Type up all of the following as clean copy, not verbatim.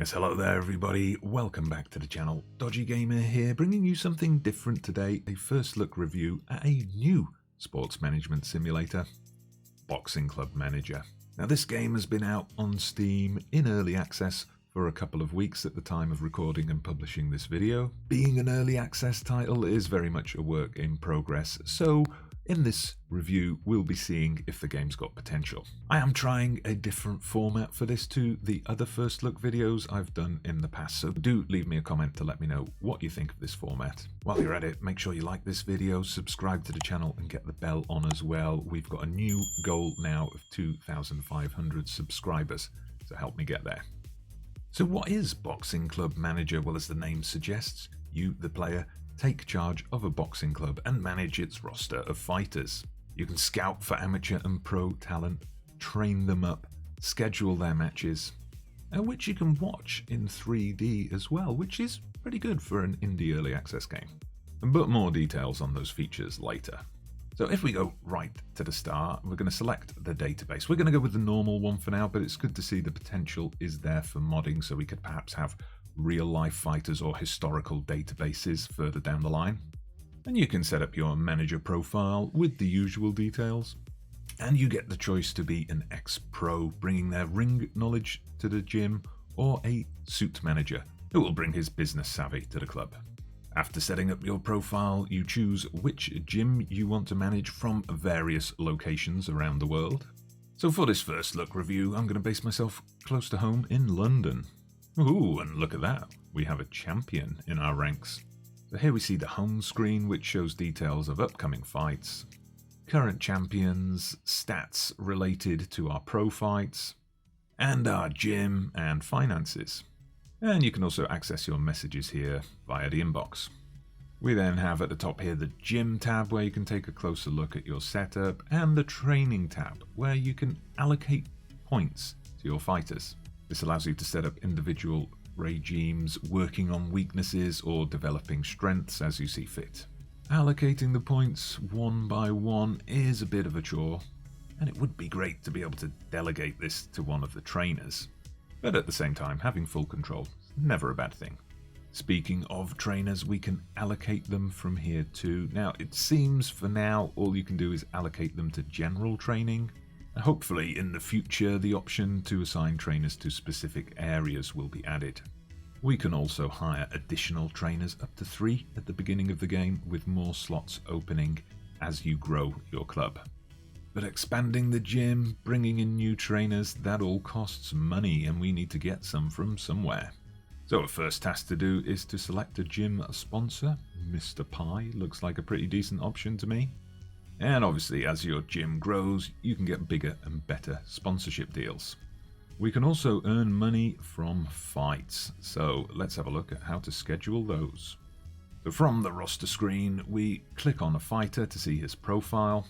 Yes, hello there everybody, welcome back to the channel. Dodgy Gamer here, bringing you something different today, a first look review at a new sports management simulator, Boxing Club Manager. Now this game has been out on Steam in early access for a couple of weeks at the time of recording and publishing this video. Being an early access title is very much a work in progress, so in this review, we'll be seeing if the game's got potential. I am trying a different format for this to the other first look videos I've done in the past, so do leave me a comment to let me know what you think of this format. While you're at it, make sure you like this video, subscribe to the channel and get the bell on as well. We've got a new goal now of 2,500 subscribers, so help me get there. So what is Boxing Club Manager? Well, as the name suggests, you, the player, take charge of a boxing club and manage its roster of fighters. You can scout for amateur and pro talent, train them up, schedule their matches, which you can watch in 3D as well, which is pretty good for an indie early access game. But more details on those features later. So if we go right to the start, we're going to select the database. We're going to go with the normal one for now, but it's good to see the potential is there for modding, so we could perhaps have real-life fighters or historical databases further down the line. And you can set up your manager profile with the usual details. And you get the choice to be an ex-pro, bringing their ring knowledge to the gym, or a suit manager, who will bring his business savvy to the club. After setting up your profile, you choose which gym you want to manage from various locations around the world. So for this first look review, I'm going to base myself close to home in London. Ooh, and look at that, we have a champion in our ranks. So here we see the home screen, which shows details of upcoming fights, current champions, stats related to our pro fights, and our gym and finances. And you can also access your messages here via the inbox. We then have at the top here the gym tab, where you can take a closer look at your setup, and the training tab, where you can allocate points to your fighters. This allows you to set up individual regimes, working on weaknesses or developing strengths as you see fit. Allocating the points one by one is a bit of a chore, and it would be great to be able to delegate this to one of the trainers. But at the same time, having full control is never a bad thing. Speaking of trainers, we can allocate them from here too. Now, it seems for now all you can do is allocate them to general training. Hopefully in the future the option to assign trainers to specific areas will be added. We can also hire additional trainers, up to 3 at the beginning of the game, with more slots opening as you grow your club. But expanding the gym, bringing in new trainers, that all costs money, and we need to get some from somewhere. So our first task to do is to select a gym sponsor. Mr. Pie looks like a pretty decent option to me. And obviously, as your gym grows, you can get bigger and better sponsorship deals. We can also earn money from fights, so let's have a look at how to schedule those. So from the roster screen, we click on a fighter to see his profile,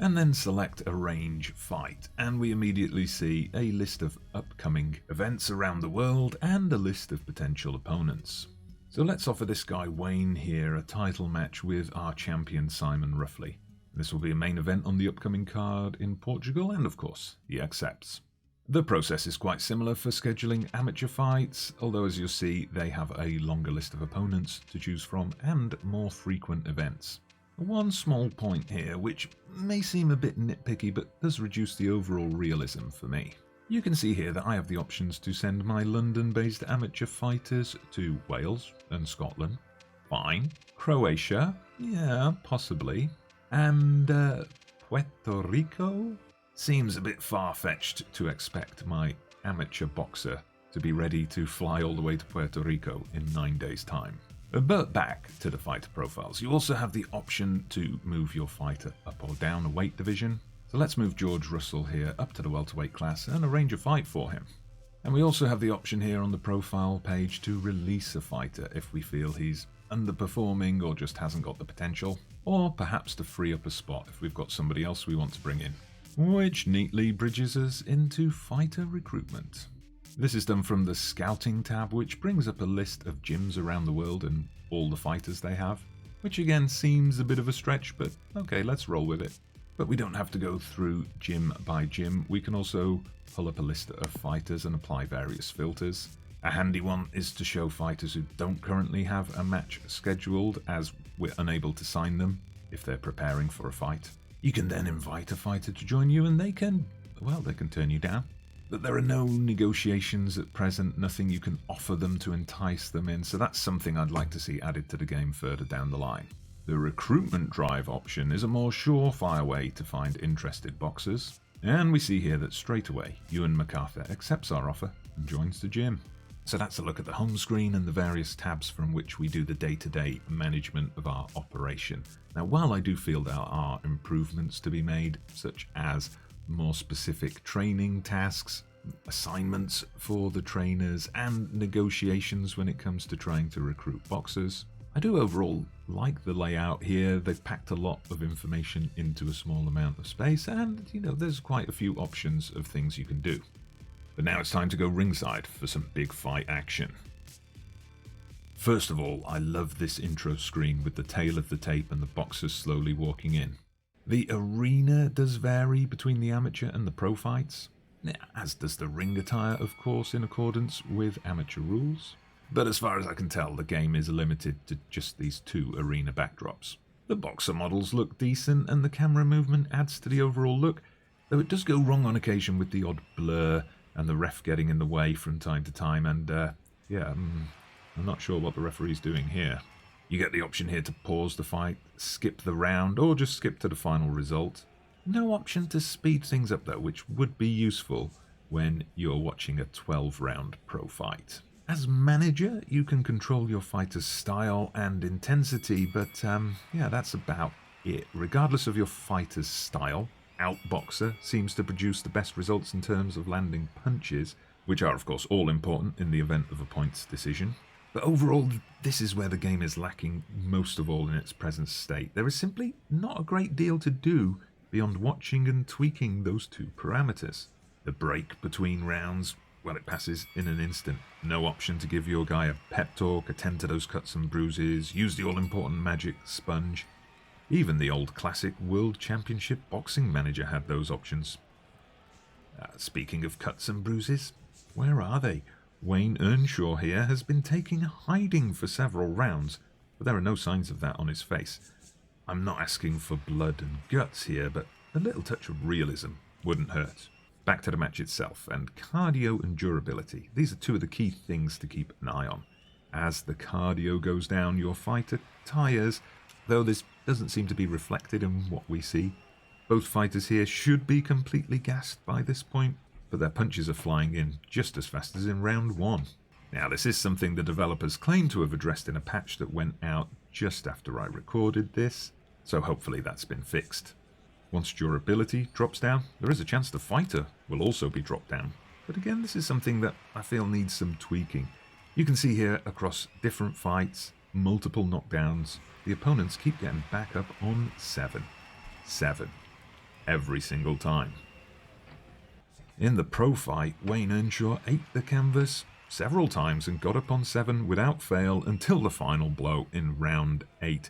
and then select Arrange Fight, and we immediately see a list of upcoming events around the world and a list of potential opponents. So let's offer this guy Wayne here a title match with our champion Simon Ruffley. This will be a main event on the upcoming card in Portugal, and of course, he accepts. The process is quite similar for scheduling amateur fights, although as you'll see, they have a longer list of opponents to choose from and more frequent events. One small point here, which may seem a bit nitpicky, but does reduce the overall realism for me. You can see here that I have the options to send my London-based amateur fighters to Wales and Scotland. Fine. Croatia? Yeah, possibly. And Puerto Rico? Seems a bit far-fetched to expect my amateur boxer to be ready to fly all the way to Puerto Rico in 9 days' time. But back to the fighter profiles. You also have the option to move your fighter up or down a weight division. So let's move George Russell here up to the welterweight class and arrange a fight for him. And we also have the option here on the profile page to release a fighter if we feel he's underperforming or just hasn't got the potential, or perhaps to free up a spot if we've got somebody else we want to bring in, which neatly bridges us into fighter recruitment. This is done from the Scouting tab, which brings up a list of gyms around the world and all the fighters they have, which again seems a bit of a stretch, but okay, let's roll with it. But we don't have to go through gym by gym. We can also pull up a list of fighters and apply various filters. A handy one is to show fighters who don't currently have a match scheduled, as we're unable to sign them if they're preparing for a fight. You can then invite a fighter to join you and they can turn you down. But there are no negotiations at present, nothing you can offer them to entice them in, so that's something I'd like to see added to the game further down the line. The recruitment drive option is a more surefire way to find interested boxers, and we see here that straight away Ewan MacArthur accepts our offer and joins the gym. So that's a look at the home screen and the various tabs from which we do the day-to-day management of our operation. Now, while I do feel there are improvements to be made, such as more specific training tasks, assignments for the trainers, and negotiations when it comes to trying to recruit boxers, I do overall like the layout here. They've packed a lot of information into a small amount of space, and there's quite a few options of things you can do. But now it's time to go ringside for some big fight action. First of all, I love this intro screen with the tail of the tape and the boxers slowly walking in. The arena does vary between the amateur and the pro fights, as does the ring attire, of course, in accordance with amateur rules. But as far as I can tell, the game is limited to just these two arena backdrops. The boxer models look decent and the camera movement adds to the overall look, though it does go wrong on occasion with the odd blur and the ref getting in the way from time to time, and I'm not sure what the referee's doing here. You get the option here to pause the fight, skip the round, or just skip to the final result. No option to speed things up though, which would be useful when you're watching a 12-round pro fight. As manager, you can control your fighter's style and intensity, but that's about it. Regardless of your fighter's style, Outboxer seems to produce the best results in terms of landing punches, which are of course all important in the event of a points decision. But overall, this is where the game is lacking most of all in its present state. There is simply not a great deal to do beyond watching and tweaking those two parameters. The break between rounds, well, it passes in an instant. No option to give your guy a pep talk, attend to those cuts and bruises, use the all-important magic sponge. Even the old classic World Championship Boxing Manager had those options. Speaking of cuts and bruises, where are they? Wayne Earnshaw here has been taking a hiding for several rounds, but there are no signs of that on his face. I'm not asking for blood and guts here, but a little touch of realism wouldn't hurt. Back to the match itself, and cardio and durability. These are two of the key things to keep an eye on. As the cardio goes down, your fighter tires, though this doesn't seem to be reflected in what we see. Both fighters here should be completely gassed by this point, but their punches are flying in just as fast as in round one. Now, this is something the developers claim to have addressed in a patch that went out just after I recorded this, so hopefully that's been fixed. Once durability drops down, there is a chance the fighter will also be dropped down. But again, this is something that I feel needs some tweaking. You can see here across different fights, multiple knockdowns, the opponents keep getting back up on 7. Every single time. In the pro fight, Wayne Earnshaw ate the canvas several times and got up on 7 without fail until the final blow in round 8.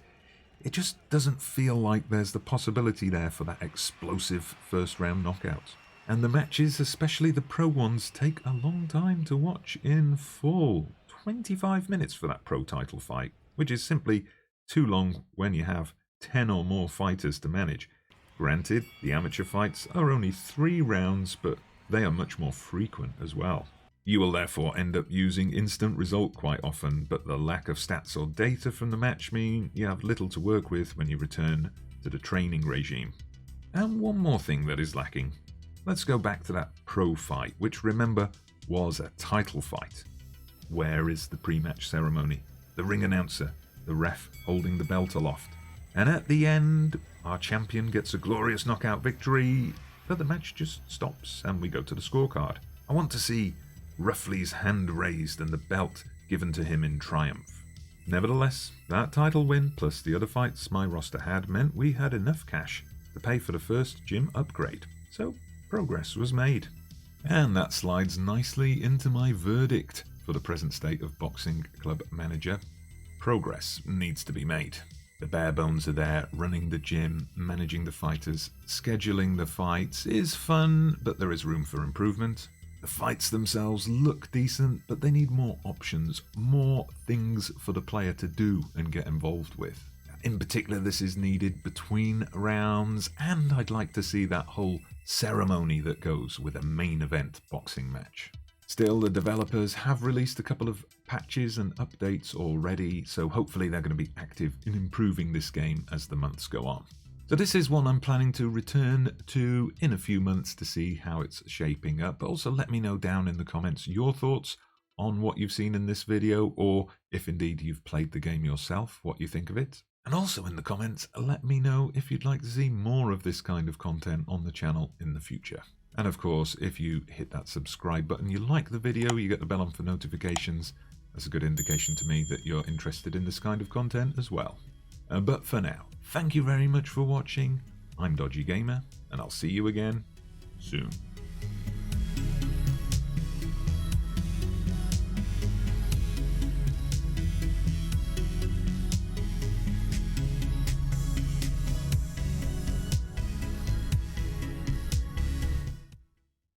It just doesn't feel like there's the possibility there for that explosive first round knockout. And the matches, especially the pro ones, take a long time to watch in full. 25 minutes for that pro title fight, which is simply too long when you have 10 or more fighters to manage. Granted, the amateur fights are only 3 rounds, but they are much more frequent as well. You will therefore end up using instant result quite often, but the lack of stats or data from the match mean you have little to work with when you return to the training regime. And one more thing that is lacking. Let's go back to that pro fight, which remember was a title fight. Where is the pre-match ceremony? The ring announcer, the ref holding the belt aloft. And at the end, our champion gets a glorious knockout victory, but the match just stops and we go to the scorecard. I want to see Ruffley's hand raised and the belt given to him in triumph. Nevertheless, that title win plus the other fights my roster had meant we had enough cash to pay for the first gym upgrade, so progress was made. And that slides nicely into my verdict for the present state of Boxing Club Manager. Progress needs to be made. The bare bones are there, running the gym, managing the fighters, scheduling the fights is fun, but there is room for improvement. The fights themselves look decent, but they need more options, more things for the player to do and get involved with. In particular, this is needed between rounds, and I'd like to see that whole ceremony that goes with a main event boxing match. Still, the developers have released a couple of patches and updates already, so hopefully they're going to be active in improving this game as the months go on. So this is one I'm planning to return to in a few months to see how it's shaping up, but also let me know down in the comments your thoughts on what you've seen in this video, or if indeed you've played the game yourself, what you think of it. And also in the comments, let me know if you'd like to see more of this kind of content on the channel in the future. And of course, if you hit that subscribe button, you like the video, you get the bell on for notifications. That's a good indication to me that you're interested in this kind of content as well. But for now, thank you very much for watching. I'm Dodgy Gamer, and I'll see you again soon.